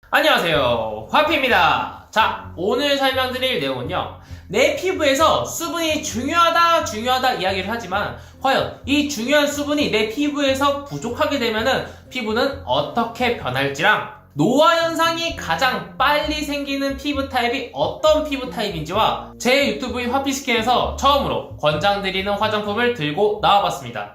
안녕하세요, 화피입니다. 자, 오늘 설명드릴 내용은요, 내 피부에서 수분이 중요하다 이야기를 하지만 과연 이 중요한 수분이 내 피부에서 부족하게 되면은 피부는 어떻게 변할지랑 노화 현상이 가장 빨리 생기는 피부 타입이 어떤 피부 타입인지와 제 유튜브인 화피스킨에서 처음으로 권장드리는 화장품을 들고 나와봤습니다.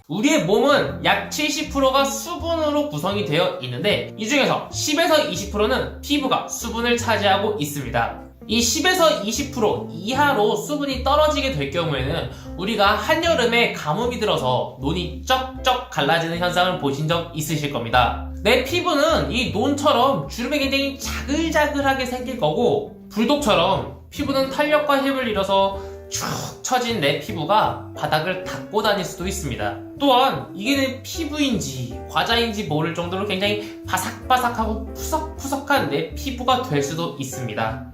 우리의 몸은 약 70%가 수분으로 구성이 되어 있는데 이 중에서 10에서 20%는 피부가 수분을 차지하고 있습니다. 이 10에서 20% 이하로 수분이 떨어지게 될 경우에는 우리가 한여름에 가뭄이 들어서 논이 쩍쩍 갈라지는 현상을 보신 적 있으실 겁니다. 내 피부는 이 논처럼 주름이 굉장히 자글자글하게 생길 거고, 불독처럼 피부는 탄력과 힘을 잃어서 축 처진 내 피부가 바닥을 닦고 다닐 수도 있습니다. 또한 이게 내 피부인지 과자인지 모를 정도로 굉장히 바삭바삭하고 푸석푸석한 내 피부가 될 수도 있습니다.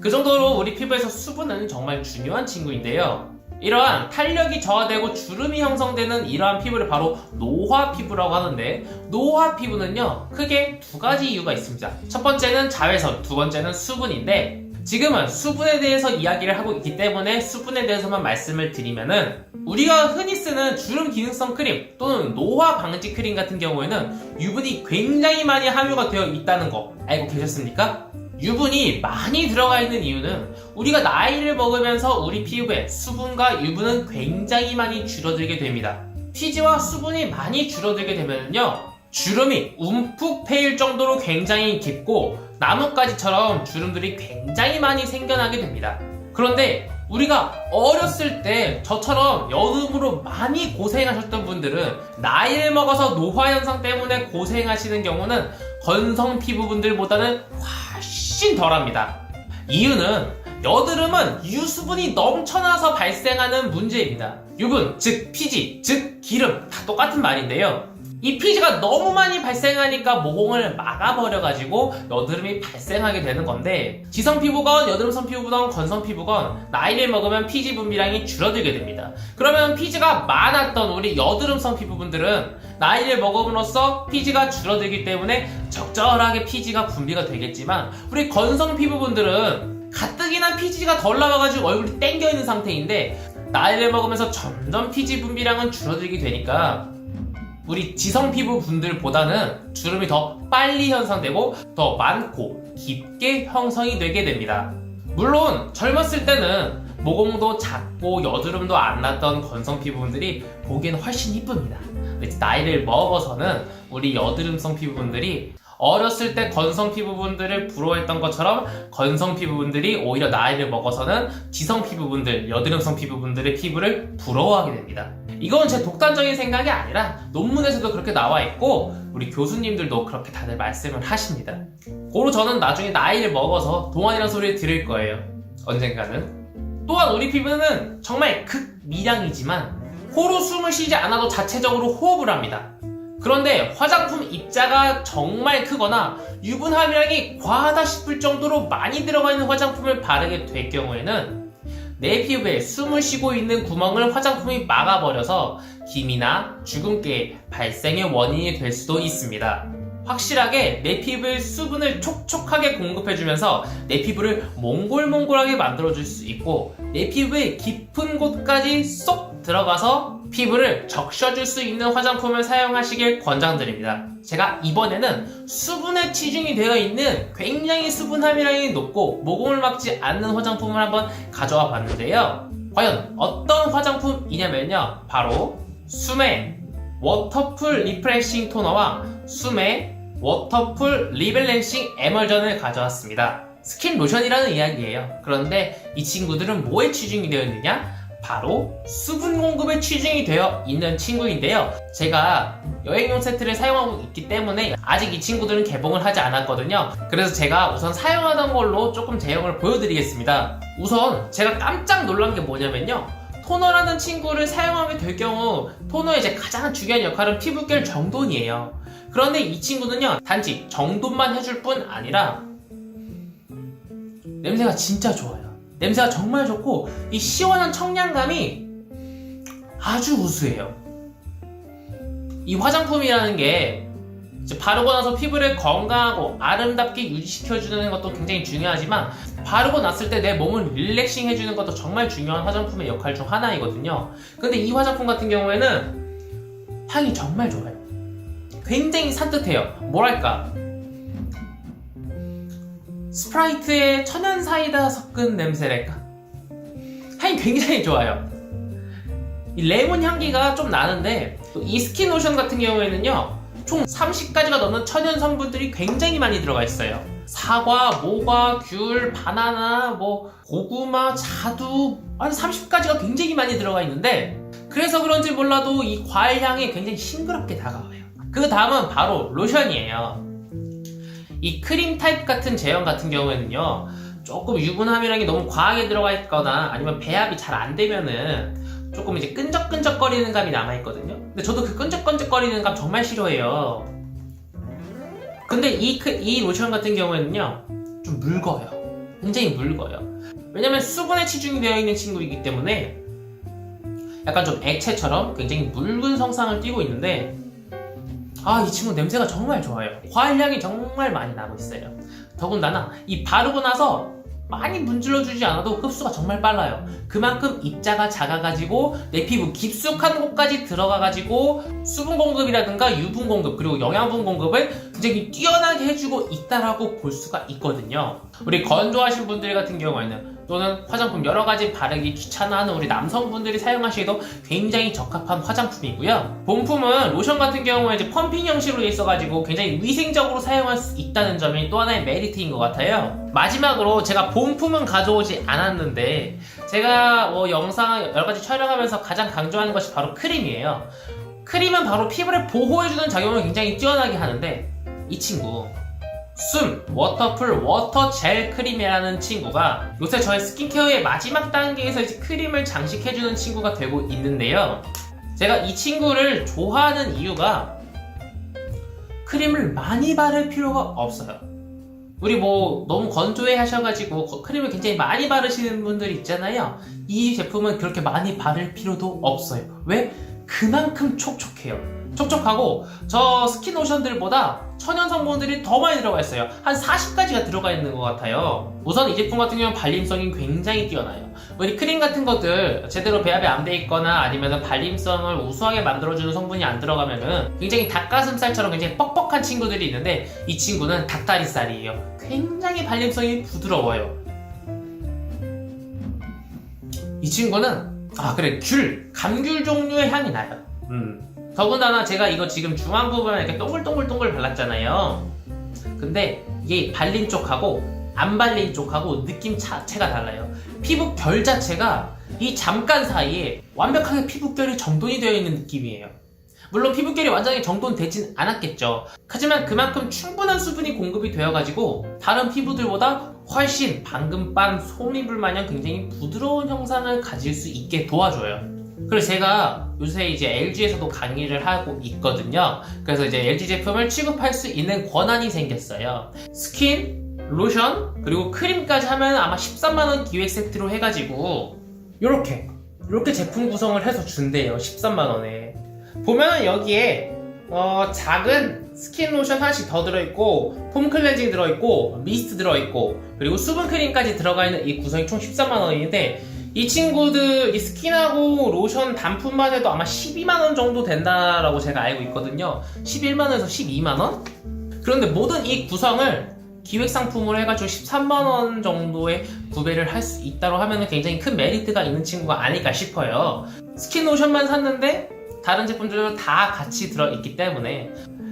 그 정도로 우리 피부에서 수분은 정말 중요한 친구인데요. 이러한 탄력이 저하되고 주름이 형성되는 이러한 피부를 바로 노화 피부라고 하는데, 노화 피부는요, 크게 두 가지 이유가 있습니다. 첫 번째는 자외선, 두 번째는 수분인데, 지금은 수분에 대해서 이야기를 하고 있기 때문에 수분에 대해서만 말씀을 드리면은, 우리가 흔히 쓰는 주름 기능성 크림 또는 노화 방지 크림 같은 경우에는 유분이 굉장히 많이 함유가 되어 있다는 거 알고 계셨습니까? 유분이 많이 들어가 있는 이유는 우리가 나이를 먹으면서 우리 피부에 수분과 유분은 굉장히 많이 줄어들게 됩니다. 피지와 수분이 많이 줄어들게 되면요, 주름이 움푹 패일 정도로 굉장히 깊고 나뭇가지처럼 주름들이 굉장히 많이 생겨나게 됩니다. 그런데 우리가 어렸을 때 저처럼 여름으로 많이 고생하셨던 분들은 나이를 먹어서 노화 현상 때문에 고생하시는 경우는 건성 피부분들보다는 훨씬 덜합니다. 이유는 여드름은 유수분이 넘쳐나서 발생하는 문제입니다. 유분, 즉 피지, 즉 기름, 다 똑같은 말인데요. 이 피지가 너무 많이 발생하니까 모공을 막아버려가지고 여드름이 발생하게 되는 건데, 지성 피부건 여드름성 피부건 건성 피부건 나이를 먹으면 피지 분비량이 줄어들게 됩니다. 그러면 피지가 많았던 우리 여드름성 피부분들은 나이를 먹음으로써 피지가 줄어들기 때문에 적절하게 피지가 분비가 되겠지만, 우리 건성 피부분들은 가뜩이나 피지가 덜 나와가지고 얼굴이 땡겨있는 상태인데 나이를 먹으면서 점점 피지 분비량은 줄어들게 되니까 우리 지성 피부 분들보다는 주름이 더 빨리 형성되고 더 많고 깊게 형성이 되게 됩니다. 물론 젊었을 때는 모공도 작고 여드름도 안 났던 건성 피부분들이 보기에는 훨씬 이쁩니다. 나이를 먹어서는 우리 여드름성 피부분들이 어렸을 때 건성 피부분들을 부러워했던 것처럼 건성 피부분들이 오히려 나이를 먹어서는 지성 피부분들, 여드름성 피부분들의 피부를 부러워하게 됩니다. 이건 제 독단적인 생각이 아니라 논문에서도 그렇게 나와 있고 우리 교수님들도 그렇게 다들 말씀을 하십니다. 고로 저는 나중에 나이를 먹어서 동안이라는 소리를 들을 거예요. 언젠가는. 또한 우리 피부는 정말 극미량이지만 코로 숨을 쉬지 않아도 자체적으로 호흡을 합니다. 그런데 화장품 입자가 정말 크거나 유분 함유량이 과하다 싶을 정도로 많이 들어가 있는 화장품을 바르게 될 경우에는 내 피부에 숨을 쉬고 있는 구멍을 화장품이 막아버려서 기미나 주근깨 발생의 원인이 될 수도 있습니다. 확실하게 내 피부에 수분을 촉촉하게 공급해주면서 내 피부를 몽골몽골하게 만들어줄 수 있고, 내 피부의 깊은 곳까지 쏙 들어가서 피부를 적셔줄 수 있는 화장품을 사용하시길 권장드립니다. 제가 이번에는 수분에 치중이 되어 있는 굉장히 수분 함유량이 높고 모공을 막지 않는 화장품을 한번 가져와 봤는데요. 과연 어떤 화장품이냐면요, 바로 수메 워터풀 리프레싱 토너와 수메 워터풀 리밸런싱 에멀전을 가져왔습니다. 스킨 로션이라는 이야기예요. 그런데 이 친구들은 뭐에 치중이 되어 있느냐? 바로 수분 공급에 치중이 되어 있는 친구인데요. 제가 여행용 세트를 사용하고 있기 때문에 아직 이 친구들은 개봉을 하지 않았거든요. 그래서 제가 우선 사용하던 걸로 조금 제형을 보여드리겠습니다. 우선 제가 깜짝 놀란 게 뭐냐면요, 토너라는 친구를 사용하게 될 경우 토너의 이제 가장 중요한 역할은 피부결 정돈이에요. 그런데 이 친구는요, 단지 정돈만 해줄 뿐 아니라 냄새가 진짜 좋아요. 냄새가 정말 좋고 이 시원한 청량감이 아주 우수해요. 이 화장품이라는 게 이제 바르고 나서 피부를 건강하고 아름답게 유지시켜주는 것도 굉장히 중요하지만 바르고 났을 때 내 몸을 릴렉싱 해주는 것도 정말 중요한 화장품의 역할 중 하나이거든요. 근데 이 화장품 같은 경우에는 향이 정말 좋아요. 굉장히 산뜻해요. 뭐랄까, 스프라이트에 천연 사이다 섞은 냄새랄까? 향이 굉장히 좋아요. 이 레몬 향기가 좀 나는데 이 스킨 로션 같은 경우에는요, 총 30가지가 넘는 천연 성분들이 굉장히 많이 들어가 있어요. 사과, 모과, 귤, 바나나, 고구마, 자두, 한 30가지가 굉장히 많이 들어가 있는데, 그래서 그런지 몰라도 이 과일 향이 굉장히 싱그럽게 다가와요. 그 다음은 바로 로션이에요. 이 크림 타입 같은 제형 같은 경우에는요, 조금 유분함이라는 게 너무 과하게 들어가 있거나 아니면 배합이 잘 안 되면은 조금 이제 끈적끈적거리는 감이 남아있거든요. 근데 저도 그 끈적끈적거리는 감 정말 싫어해요. 근데 이 로션 같은 경우에는요, 좀 묽어요. 굉장히 묽어요. 왜냐면 수분에 치중이 되어 있는 친구이기 때문에 약간 좀 액체처럼 굉장히 묽은 성상을 띠고 있는데, 이 친구 냄새가 정말 좋아요. 과일 향이 정말 많이 나고 있어요. 더군다나 이 바르고 나서 많이 문질러주지 않아도 흡수가 정말 빨라요. 그만큼 입자가 작아가지고 내 피부 깊숙한 곳까지 들어가가지고 수분 공급이라든가 유분 공급 그리고 영양분 공급을 굉장히 뛰어나게 해주고 있다라고 볼 수가 있거든요. 우리 건조하신 분들 같은 경우에는, 또는 화장품 여러가지 바르기 귀찮아하는 우리 남성분들이 사용하시기도 굉장히 적합한 화장품이고요. 본품은 로션 같은 경우에 이제 펌핑 형식으로 돼 있어가지고 굉장히 위생적으로 사용할 수 있다는 점이 또 하나의 메리트인 것 같아요. 마지막으로 제가 본품은 가져오지 않았는데, 제가 영상 여러가지 촬영하면서 가장 강조하는 것이 바로 크림이에요. 크림은 바로 피부를 보호해주는 작용을 굉장히 뛰어나게 하는데, 이 친구 워터풀 워터 젤 크림이라는 친구가 요새 저의 스킨케어의 마지막 단계에서 이제 크림을 장식해주는 친구가 되고 있는데요. 제가 이 친구를 좋아하는 이유가 크림을 많이 바를 필요가 없어요. 우리 너무 건조해 하셔가지고 크림을 굉장히 많이 바르시는 분들 있잖아요. 이 제품은 그렇게 많이 바를 필요도 없어요. 왜? 그만큼 촉촉해요. 촉촉하고 저 스킨 로션들보다 천연 성분들이 더 많이 들어가 있어요. 한 40가지가 들어가 있는 것 같아요. 우선 이 제품 같은 경우는 발림성이 굉장히 뛰어나요. 우리 크림 같은 것들 제대로 배합이 안 돼 있거나 아니면 발림성을 우수하게 만들어주는 성분이 안 들어가면은 굉장히 닭가슴살처럼 굉장히 뻑뻑한 친구들이 있는데, 이 친구는 닭다리살이에요. 굉장히 발림성이 부드러워요. 이 친구는 감귤 종류의 향이 나요. 더군다나 제가 이거 지금 중앙 부분에 이렇게 동글동글 발랐잖아요. 근데 이게 발린 쪽하고 안 발린 쪽하고 느낌 자체가 달라요. 피부 결 자체가 이 잠깐 사이에 완벽하게 피부결이 정돈이 되어 있는 느낌이에요. 물론 피부결이 완전히 정돈되진 않았겠죠. 하지만 그만큼 충분한 수분이 공급이 되어가지고 다른 피부들보다 훨씬 방금 빤 소미불 마냥 굉장히 부드러운 형상을 가질 수 있게 도와줘요. 그래서 제가 요새 이제 LG에서도 강의를 하고 있거든요. 그래서 이제 LG 제품을 취급할 수 있는 권한이 생겼어요. 스킨, 로션, 그리고 크림까지 하면 아마 13만원 기획 세트로 해가지고 요렇게 제품 구성을 해서 준대요. 13만원에. 보면은 여기에 작은 스킨 로션 하나씩 더 들어있고, 폼 클렌징 들어있고, 미스트 들어있고, 그리고 수분 크림까지 들어가 있는 이 구성이 총 13만원인데, 이 친구들 이 스킨하고 로션 단품만 해도 아마 12만원 정도 된다라고 제가 알고 있거든요. 11만원에서 12만원? 그런데 모든 이 구성을 기획 상품으로 해가지고 13만원 정도의 구매를 할 수 있다고 하면 굉장히 큰 메리트가 있는 친구가 아닐까 싶어요. 스킨 로션만 샀는데 다른 제품들도 다 같이 들어있기 때문에.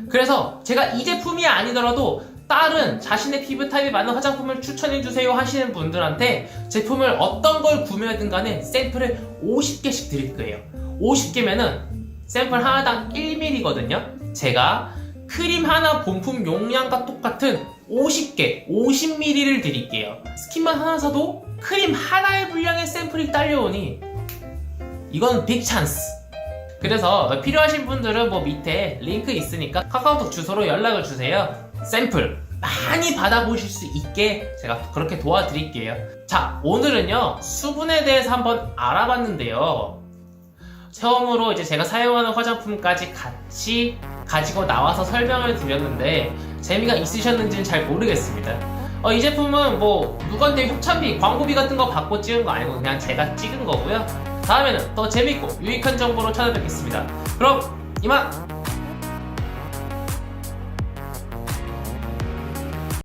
그래서 제가 이 제품이 아니더라도 다른 자신의 피부 타입에 맞는 화장품을 추천해주세요 하시는 분들한테 제품을 어떤 걸 구매하든 간에 샘플을 50개씩 드릴 거예요. 50개면은 샘플 하나당 1ml거든요. 제가 크림 하나 본품 용량과 똑같은 50개, 50ml를 드릴게요. 스킨만 하나 사도 크림 하나의 분량의 샘플이 딸려오니 이건 빅 찬스. 그래서 필요하신 분들은 밑에 링크 있으니까 카카오톡 주소로 연락을 주세요. 샘플 많이 받아보실 수 있게 제가 그렇게 도와드릴게요. 자, 오늘은요 수분에 대해서 한번 알아봤는데요. 처음으로 이제 제가 사용하는 화장품까지 같이 가지고 나와서 설명을 드렸는데 재미가 있으셨는지는 잘 모르겠습니다. 이 제품은 뭐 누구한테 협찬비, 광고비 같은 거 받고 찍은 거 아니고 그냥 제가 찍은 거고요. 다음에는 더 재밌고 유익한 정보로 찾아뵙겠습니다. 그럼 이만!